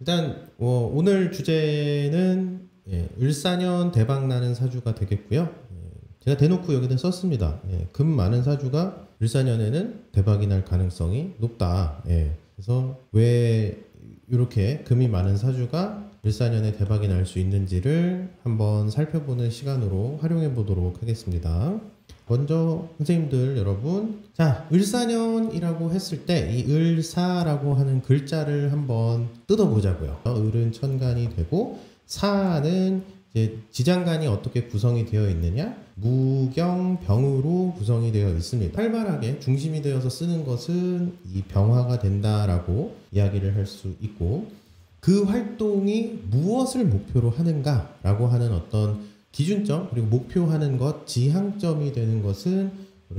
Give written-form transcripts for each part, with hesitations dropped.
일단 오늘 주제는 을사년 대박나는 사주가 되겠고요. 제가 대놓고 여기다 썼습니다. 금 많은 사주가 을사년에는 대박이 날 가능성이 높다. 그래서 왜 이렇게 금이 많은 사주가 을사년에 대박이 날 수 있는지를 한번 살펴보는 시간으로 활용해 보도록 하겠습니다. 먼저 선생님들 여러분, 자, 을사년이라고 했을 때 이 을사라고 하는 글자를 한번 뜯어보자고요. 을은 천간이 되고 사는 이제 지장간이 어떻게 구성이 되어 있느냐? 무경병으로 구성이 되어 있습니다. 활발하게 중심이 되어서 쓰는 것은 이 병화가 된다라고 이야기를 할 수 있고, 그 활동이 무엇을 목표로 하는가라고 하는 어떤 기준점, 그리고 목표하는 것, 지향점이 되는 것은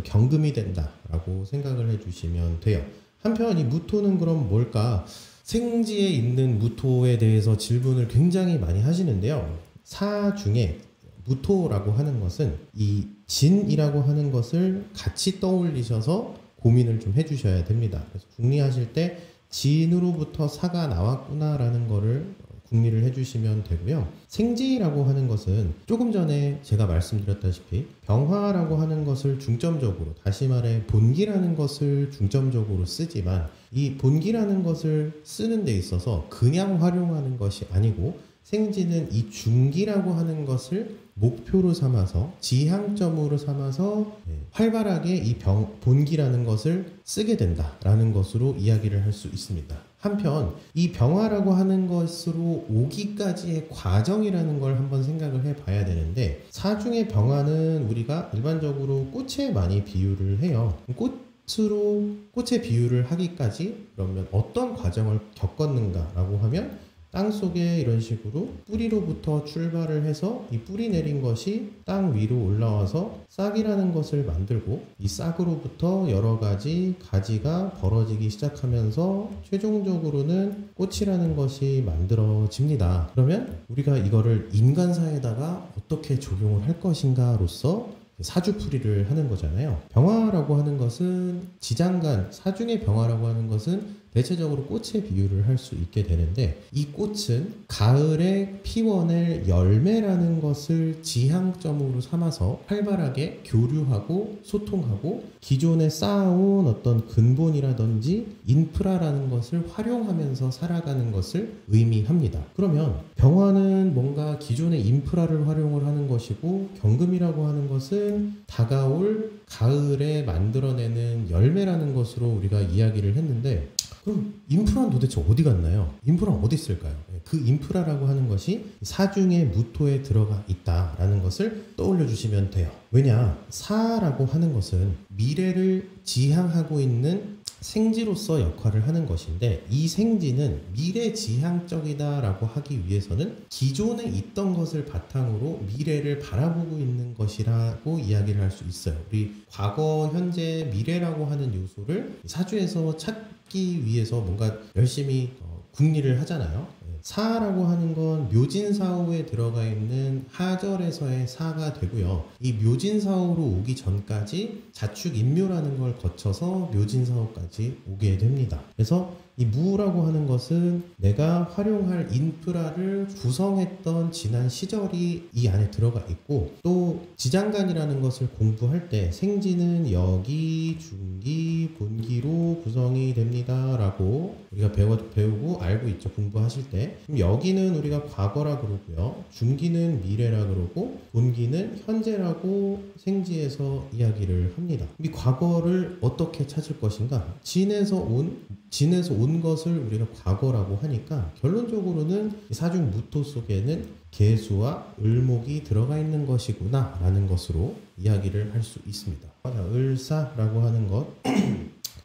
경금이 된다라고 생각을 해주시면 돼요. 한편 이 무토는 그럼 뭘까? 생지에 있는 무토에 대해서 질문을 굉장히 많이 하시는데요. 사 중에 무토라고 하는 것은 이 진이라고 하는 것을 같이 떠올리셔서 고민을 좀 해주셔야 됩니다. 그래서 궁리하실 때 진으로부터 사가 나왔구나라는 거를 궁리를 해주시면 되고요. 생지라고 하는 것은 조금 전에 제가 말씀드렸다시피 병화라고 하는 것을 중점적으로, 다시 말해 본기라는 것을 중점적으로 쓰지만, 이 본기라는 것을 쓰는 데 있어서 그냥 활용하는 것이 아니고 생지는 이 중기라고 하는 것을 목표로 삼아서, 지향점으로 삼아서 활발하게 이 본기라는 것을 쓰게 된다라는 것으로 이야기를 할 수 있습니다. 한편 이 병화라고 하는 것으로 오기까지의 과정이라는 걸 한번 생각을 해봐야 되는데, 사중의 병화는 우리가 일반적으로 꽃에 많이 비유를 해요. 꽃에 비유를 하기까지 그러면 어떤 과정을 겪었는가라고 하면, 땅 속에 이런 식으로 뿌리로부터 출발을 해서 이 뿌리 내린 것이 땅 위로 올라와서 싹이라는 것을 만들고, 이 싹으로부터 여러 가지 가지가 벌어지기 시작하면서 최종적으로는 꽃이라는 것이 만들어집니다. 그러면 우리가 이거를 인간사에다가 어떻게 적용을 할 것인가로서 사주풀이를 하는 거잖아요. 병화라고 하는 것은 지장간, 사중의 병화라고 하는 것은 대체적으로 꽃에 비유를 할 수 있게 되는데, 이 꽃은 가을에 피워낼 열매라는 것을 지향점으로 삼아서 활발하게 교류하고 소통하고 기존에 쌓아온 어떤 근본이라든지 인프라라는 것을 활용하면서 살아가는 것을 의미합니다. 그러면 병화는 뭔가 기존의 인프라를 활용을 하는 것이고, 경금이라고 하는 것은 다가올 가을에 만들어내는 열매라는 것으로 우리가 이야기를 했는데, 그럼 인프라는 도대체 어디 갔나요? 인프라는 어디 있을까요? 그 인프라라고 하는 것이 사중의 무토에 들어가 있다라는 것을 떠올려 주시면 돼요. 왜냐? 사라고 하는 것은 미래를 지향하고 있는 생지로서 역할을 하는 것인데, 이 생지는 미래지향적이다라고 하기 위해서는 기존에 있던 것을 바탕으로 미래를 바라보고 있는 것이라고 이야기를 할 수 있어요. 우리 과거, 현재, 미래라고 하는 요소를 사주에서 찾기 위해서 뭔가 열심히 궁리를 하잖아요. 사라고 하는 건 묘진사후에 들어가 있는 하절에서의 사가 되고요. 이 묘진사후로 오기 전까지 자축인묘라는 걸 거쳐서 묘진사후까지 오게 됩니다. 그래서 이 무라고 하는 것은 내가 활용할 인프라를 구성했던 지난 시절이 이 안에 들어가 있고, 또 지장간이라는 것을 공부할 때 생지는 여기, 중기, 본기로 구성이 됩니다 라고 우리가 배우고 알고 있죠, 공부하실 때. 그럼 여기는 우리가 과거라 그러고요, 중기는 미래라 그러고, 본기는 현재라고 생지에서 이야기를 합니다. 이 과거를 어떻게 찾을 것인가? 진에서 온 것을 우리가 과거라고 하니까 결론적으로는 사중 무토 속에는 계수와 을목이 들어가 있는 것이구나 라는 것으로 이야기를 할 수 있습니다. 을사라고 하는 것,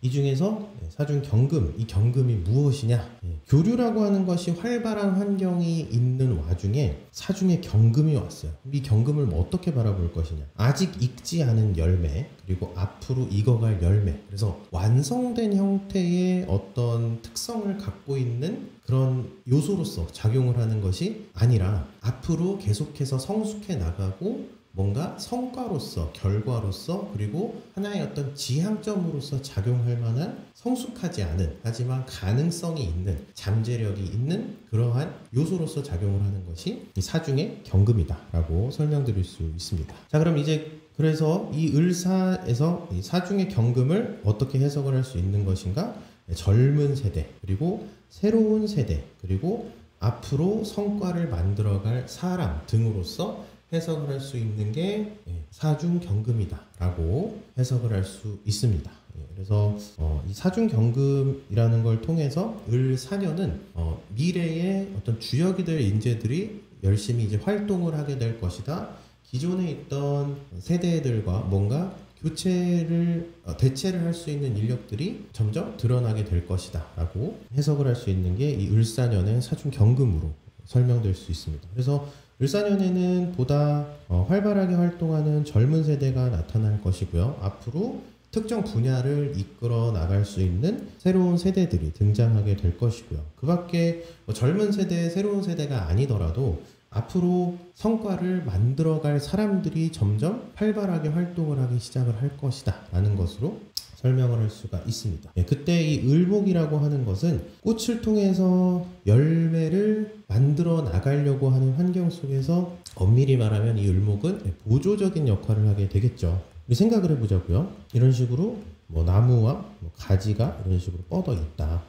이 중에서 사중 경금, 이 경금이 무엇이냐? 교류라고 하는 것이 활발한 환경이 있는 와중에 사중에 경금이 왔어요. 이 경금을 어떻게 바라볼 것이냐? 아직 익지 않은 열매, 그리고 앞으로 익어갈 열매. 그래서 완성된 형태의 어떤 특성을 갖고 있는 그런 요소로서 작용을 하는 것이 아니라 앞으로 계속해서 성숙해 나가고 뭔가 성과로서, 결과로서, 그리고 하나의 어떤 지향점으로서 작용할 만한 성숙하지 않은, 하지만 가능성이 있는, 잠재력이 있는 그러한 요소로서 작용을 하는 것이 이 사중의 경금이다라고 설명드릴 수 있습니다. 자, 그럼 이제 그래서 이 을사에서 이 사중의 경금을 어떻게 해석을 할 수 있는 것인가? 젊은 세대, 그리고 새로운 세대, 그리고 앞으로 성과를 만들어갈 사람 등으로서 해석을 할 수 있는 게 사중경금이다 라고 해석을 할 수 있습니다. 그래서 이 사중경금이라는 걸 통해서 을사년은 미래의 어떤 주역이 될 인재들이 열심히 이제 활동을 하게 될 것이다. 기존에 있던 세대들과 뭔가 대체를 할 수 있는 인력들이 점점 드러나게 될 것이다 라고 해석을 할 수 있는 게 이 을사년의 사중경금으로 설명될 수 있습니다. 그래서 을사년에는 보다 활발하게 활동하는 젊은 세대가 나타날 것이고요. 앞으로 특정 분야를 이끌어 나갈 수 있는 새로운 세대들이 등장하게 될 것이고요. 그 밖에 젊은 세대, 새로운 세대가 아니더라도 앞으로 성과를 만들어갈 사람들이 점점 활발하게 활동을 하기 시작을 할 것이다 라는 것으로 설명을 할 수가 있습니다. 그때 이 을목이라고 하는 것은 꽃을 통해서 열매를 만들어 나가려고 하는 환경 속에서 엄밀히 말하면 이 을목은 보조적인 역할을 하게 되겠죠. 우리 생각을 해보자고요. 이런 식으로 나무와 가지가 이런 식으로 뻗어 있다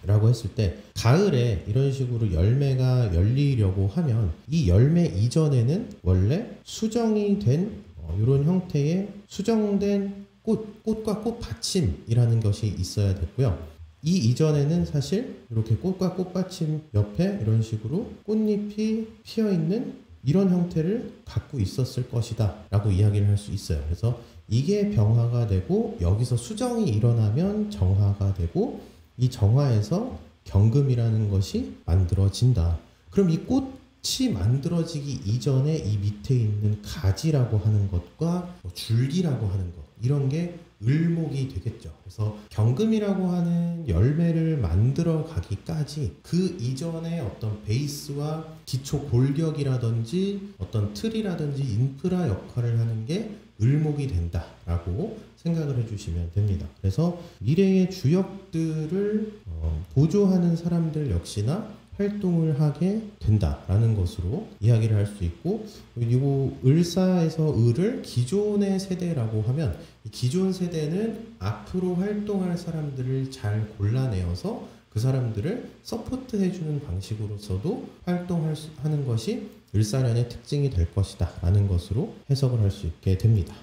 라고 했을 때 가을에 이런 식으로 열매가 열리려고 하면 이 열매 이전에는 원래 수정이 된 이런 형태의 수정된 꽃과 꽃받침이라는 것이 있어야 됐고요. 이 이전에는 사실 이렇게 꽃과 꽃받침 옆에 이런 식으로 꽃잎이 피어있는 이런 형태를 갖고 있었을 것이다 라고 이야기를 할 수 있어요. 그래서 이게 병화가 되고 여기서 수정이 일어나면 정화가 되고 이 정화에서 경금이라는 것이 만들어진다. 그럼 이 꽃이 만들어지기 이전에 이 밑에 있는 가지라고 하는 것과 줄기라고 하는 것, 이런 게 을목이 되겠죠. 그래서 경금이라고 하는 열매를 만들어 가기까지 그 이전에 어떤 베이스와 기초 골격이라든지 어떤 틀이라든지 인프라 역할을 하는 게 을목이 된다라고 생각을 해주시면 됩니다. 그래서 미래의 주역들을 보조하는 사람들 역시나 활동을 하게 된다라는 것으로 이야기를 할 수 있고, 그리고 을사에서 을을 기존의 세대라고 하면 이 기존 세대는 앞으로 활동할 사람들을 잘 골라내어서 그 사람들을 서포트해주는 방식으로서도 활동하는 것이 을사년의 특징이 될 것이다 라는 것으로 해석을 할 수 있게 됩니다.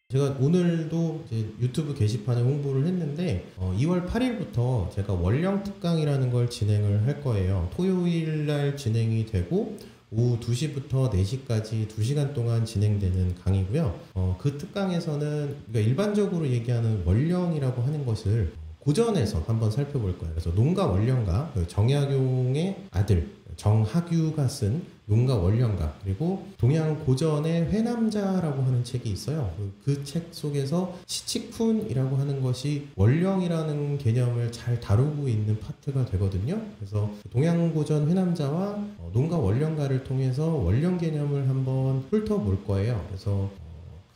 제가 오늘도 이제 유튜브 게시판에 홍보를 했는데 2월 8일부터 제가 월령 특강이라는 걸 진행을 할 거예요. 토요일 날 진행이 되고 오후 2시부터 4시까지 2시간 동안 진행되는 강의고요. 그 특강에서는 우리가 일반적으로 얘기하는 월령이라고 하는 것을 고전에서 한번 살펴볼 거예요. 그래서 농가 월령가, 정약용의 아들 정학유가 쓴 농가 월령가, 그리고 동양 고전의 회남자라고 하는 책이 있어요. 그 책 속에서 시치쿤이라고 하는 것이 월령이라는 개념을 잘 다루고 있는 파트가 되거든요. 그래서 동양 고전 회남자와 농가 월령가를 통해서 월령 개념을 한번 훑어볼 거예요. 그래서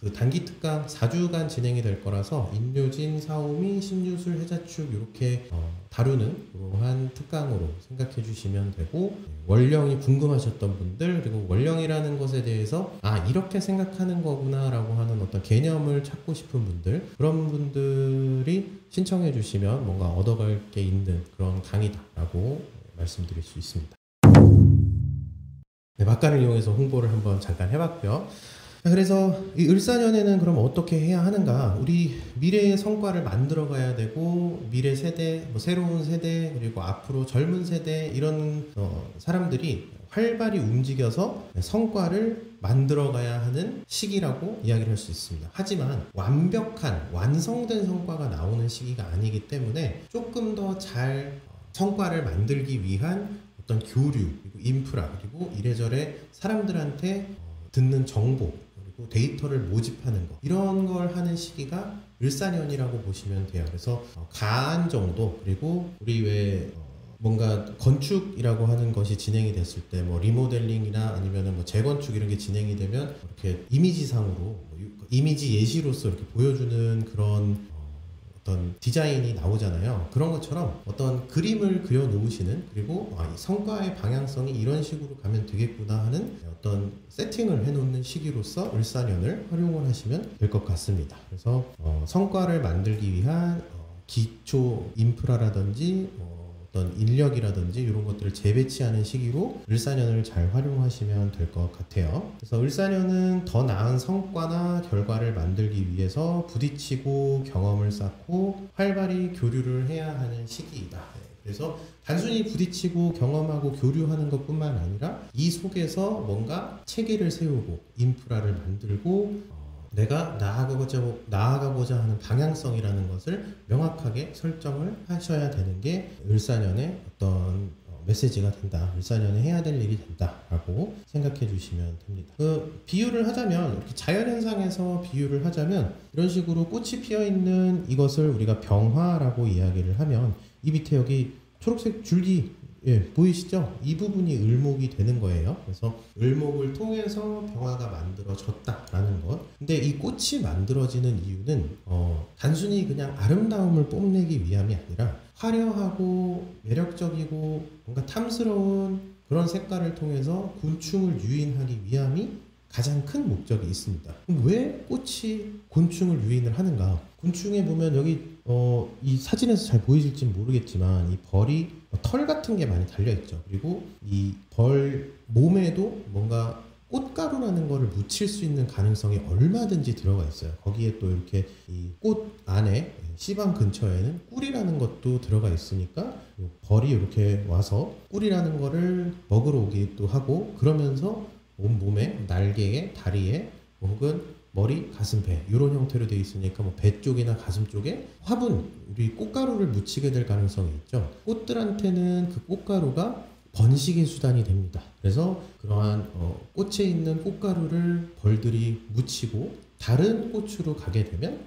그 단기 특강 4주간 진행이 될 거라서 인묘진, 사오미, 신유술, 해자축 이렇게 다루는 그러한 특강으로 생각해 주시면 되고, 월령이 궁금하셨던 분들, 그리고 월령이라는 것에 대해서 이렇게 생각하는 거구나 라고 하는 어떤 개념을 찾고 싶은 분들, 그런 분들이 신청해 주시면 뭔가 얻어갈 게 있는 그런 강의다 라고 말씀드릴 수 있습니다. 네, 막간을 이용해서 홍보를 한번 잠깐 해봤고요. 그래서 이 을사년에는 그럼 어떻게 해야 하는가? 우리 미래의 성과를 만들어 가야 되고, 미래 세대, 새로운 세대, 그리고 앞으로 젊은 세대, 이런 사람들이 활발히 움직여서 성과를 만들어 가야 하는 시기라고 이야기를 할 수 있습니다. 하지만 완벽한 완성된 성과가 나오는 시기가 아니기 때문에 조금 더 잘 성과를 만들기 위한 어떤 교류, 그리고 인프라, 그리고 이래저래 사람들한테 듣는 정보, 데이터를 모집하는 거, 이런 걸 하는 시기가 을사년이라고 보시면 돼요. 그래서 가안 정도, 그리고 우리 왜 뭔가 건축이라고 하는 것이 진행이 됐을 때 뭐 리모델링이나 아니면은 뭐 재건축 이런 게 진행이 되면 이렇게 이미지상으로 이미지 예시로서 이렇게 보여주는 그런 어떤 디자인이 나오잖아요. 그런 것처럼 어떤 그림을 그려 놓으시는, 그리고 이 성과의 방향성이 이런 식으로 가면 되겠구나 하는 어떤 세팅을 해 놓는 시기로서 을사년을 활용을 하시면 될 것 같습니다. 그래서 성과를 만들기 위한 기초 인프라라든지 어떤 인력이라든지 이런 것들을 재배치하는 시기로 을사년을 잘 활용하시면 될 것 같아요. 그래서 을사년은 더 나은 성과나 결과를 만들기 위해서 부딪히고 경험을 쌓고 활발히 교류를 해야 하는 시기이다. 그래서 단순히 부딪히고 경험하고 교류하는 것뿐만 아니라 이 속에서 뭔가 체계를 세우고 인프라를 만들고 내가 나아가고자 하는 방향성이라는 것을 명확하게 설정을 하셔야 되는 게 을사년의 어떤 메시지가 된다. 을사년에 해야 될 일이 된다라고 생각해 주시면 됩니다. 비유를 하자면, 이렇게 자연현상에서 비유를 하자면, 이런 식으로 꽃이 피어 있는 이것을 우리가 병화라고 이야기를 하면, 이 밑에 여기 초록색 줄기 보이시죠? 이 부분이 을목이 되는 거예요. 그래서 을목을 통해서 병화가 만들어졌다라는 것. 근데 이 꽃이 만들어지는 이유는 단순히 그냥 아름다움을 뽐내기 위함이 아니라 화려하고 매력적이고 뭔가 탐스러운 그런 색깔을 통해서 곤충을 유인하기 위함이 가장 큰 목적이 있습니다. 그럼 왜 꽃이 곤충을 유인을 하는가? 곤충에 보면 여기 이 사진에서 잘 보이실지 모르겠지만 이 벌이 털 같은 게 많이 달려있죠. 그리고 이 벌 몸에도 뭔가 꽃가루라는 거를 묻힐 수 있는 가능성이 얼마든지 들어가 있어요. 거기에 또 이렇게 이 꽃 안에 씨방 근처에는 꿀이라는 것도 들어가 있으니까 벌이 이렇게 와서 꿀이라는 거를 먹으러 오기도 하고, 그러면서 온몸에 날개에 다리에 혹은 머리, 가슴, 배 이런 형태로 되어 있으니까 뭐 배 쪽이나 가슴 쪽에 화분, 우리 꽃가루를 묻히게 될 가능성이 있죠. 꽃들한테는 그 꽃가루가 번식의 수단이 됩니다. 그래서 그러한 꽃에 있는 꽃가루를 벌들이 묻히고 다른 꽃으로 가게 되면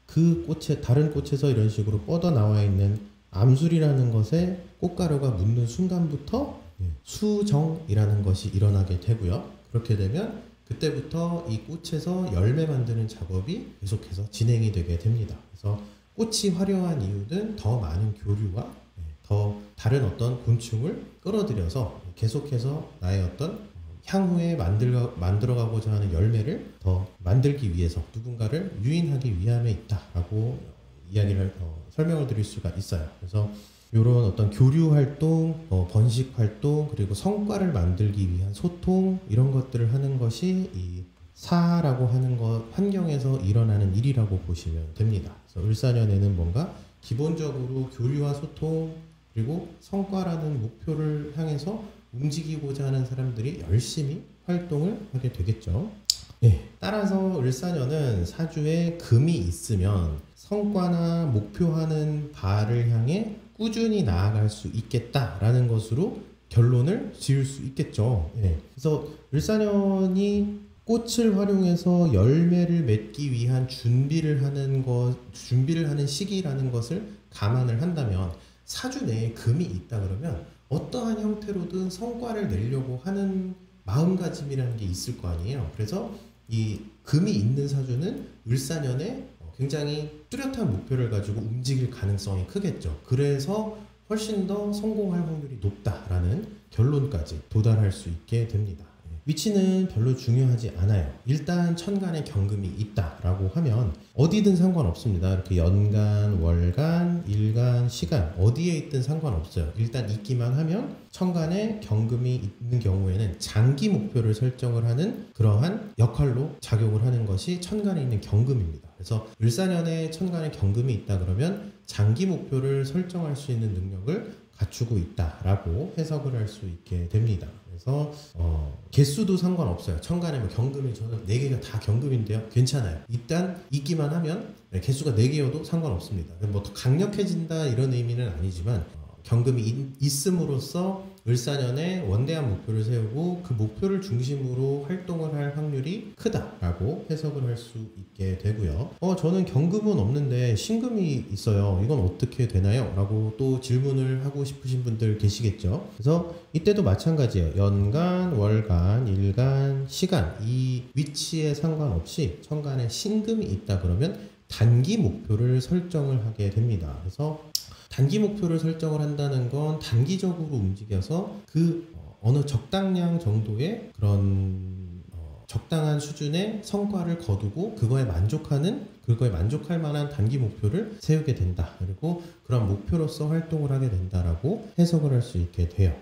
그 다른 꽃에서 이런 식으로 뻗어 나와 있는 암술이라는 것에 꽃가루가 묻는 순간부터 수정이라는 것이 일어나게 되고요. 그렇게 되면 그때부터 이 꽃에서 열매 만드는 작업이 계속해서 진행이 되게 됩니다. 그래서 꽃이 화려한 이유는 더 많은 교류와 더 다른 어떤 곤충을 끌어들여서 계속해서 나의 어떤 향후에 만들어가고자 하는 열매를 더 만들기 위해서 누군가를 유인하기 위함에 있다라고 이야기를 설명을 드릴 수가 있어요. 그래서 이런 어떤 교류 활동, 번식 활동, 그리고 성과를 만들기 위한 소통, 이런 것들을 하는 것이 이 사라고 하는 것, 환경에서 일어나는 일이라고 보시면 됩니다. 그래서 을사년에는 뭔가 기본적으로 교류와 소통, 그리고 성과라는 목표를 향해서 움직이고자 하는 사람들이 열심히 활동을 하게 되겠죠. 따라서 을사년은 사주에 금이 있으면 성과나 목표하는 바를 향해 꾸준히 나아갈 수 있겠다라는 것으로 결론을 지을 수 있겠죠. 그래서 을사년이 꽃을 활용해서 열매를 맺기 위한 준비를 하는 시기라는 것을 감안을 한다면, 사주 내에 금이 있다 그러면 어떠한 형태로든 성과를 내려고 하는 마음가짐이라는 게 있을 거 아니에요. 그래서 이 금이 있는 사주는 을사년에 굉장히 뚜렷한 목표를 가지고 움직일 가능성이 크겠죠. 그래서 훨씬 더 성공할 확률이 높다라는 결론까지 도달할 수 있게 됩니다. 위치는 별로 중요하지 않아요. 일단 천간에 경금이 있다라고 하면 어디든 상관없습니다. 이렇게 연간, 월간, 일간, 시간 어디에 있든 상관없어요. 일단 있기만 하면 천간에 경금이 있는 경우에는 장기 목표를 설정을 하는 그러한 역할로 작용을 하는 것이 천간에 있는 경금입니다. 그래서 을사년에 천간에 경금이 있다 그러면 장기 목표를 설정할 수 있는 능력을 갖추고 있다라고 해석을 할 수 있게 됩니다. 그래서 개수도 상관없어요. 천간에 뭐 경금이 저는 4개가 다 경금인데요. 괜찮아요. 일단 있기만 하면 개수가 4개여도 상관없습니다. 뭐 더 강력해진다 이런 의미는 아니지만 경금이 있음으로써 을사년에 원대한 목표를 세우고 그 목표를 중심으로 활동을 할 확률이 크다라고 해석을 할 수 있게 되고요. 저는 경금은 없는데 신금이 있어요. 이건 어떻게 되나요? 라고 또 질문을 하고 싶으신 분들 계시겠죠. 그래서 이때도 마찬가지예요. 연간, 월간, 일간, 시간 이 위치에 상관없이 천간에 신금이 있다 그러면 단기 목표를 설정을 하게 됩니다. 그래서 단기 목표를 설정을 한다는 건 단기적으로 움직여서 그 어느 적당량 정도의 그런 적당한 수준의 성과를 거두고 그거에 만족할 만한 단기 목표를 세우게 된다. 그리고 그런 목표로서 활동을 하게 된다라고 해석을 할 수 있게 돼요.